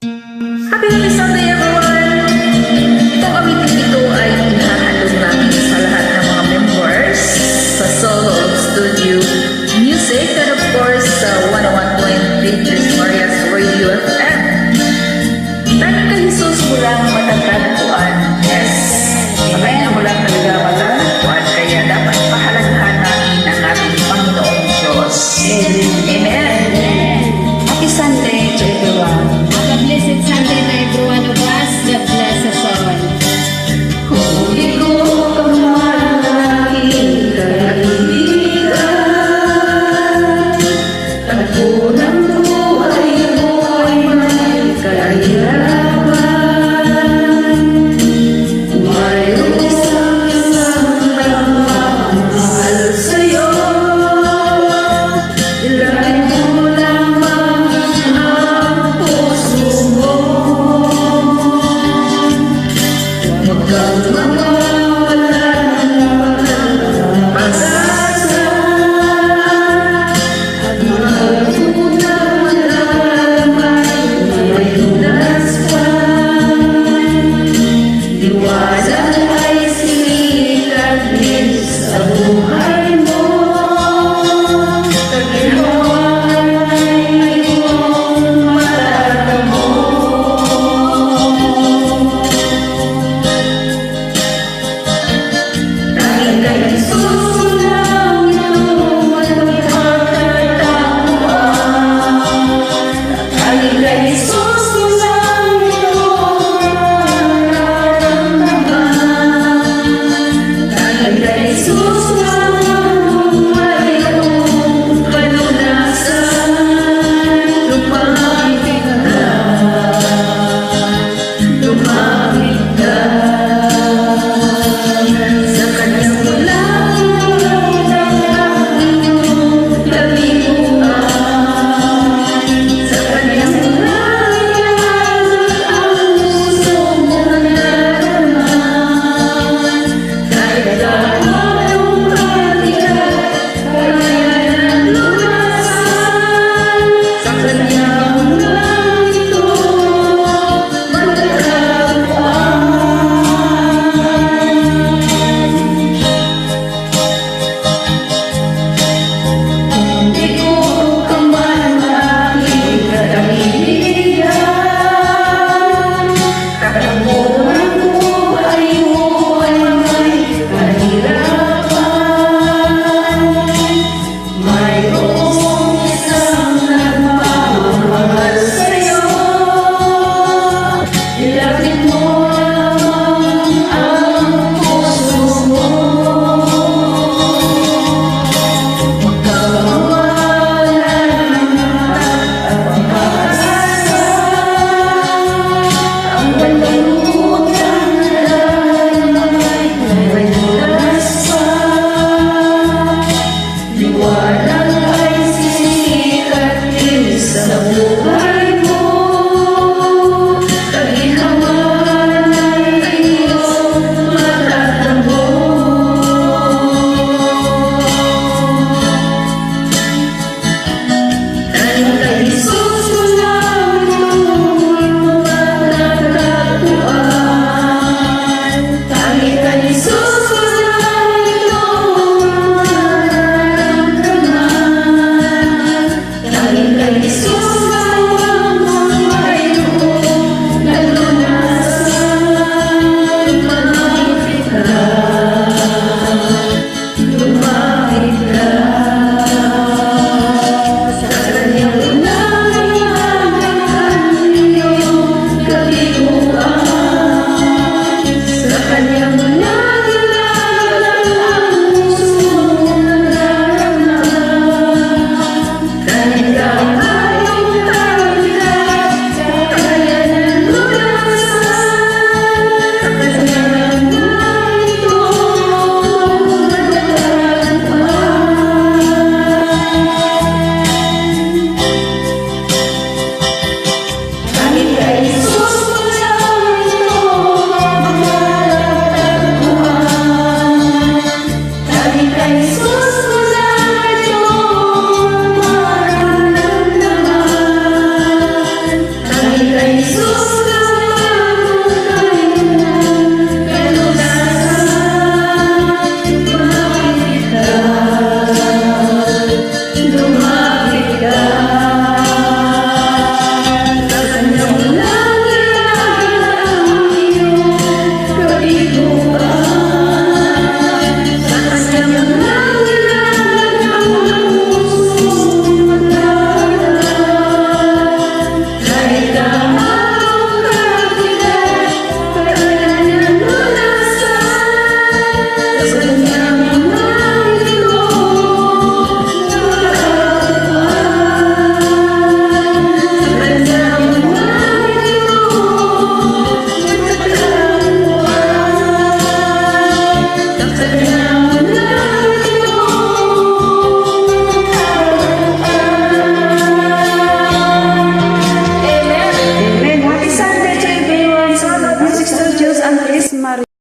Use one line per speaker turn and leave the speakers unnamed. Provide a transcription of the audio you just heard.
Happy Sunday everyone! Itong awitin ito ay hinahandog namin sa lahat ng mga members sa Solo Studio Music and of course sa 101.3 Tres Marias Radio FM. Dahil kay Jesus mo lang matatagpuan. Yes, sa kanya mo lang talaga matatagpuan. Kaya dapat pahalagahan natin ang ating Panginoong Diyos. Amen!
Happy Sunday to everyone.
Have a blessed Sunday to everyone of
Amen. Happy Sunday to everyone. Sa Lord Music Studios, ang Chris Marie.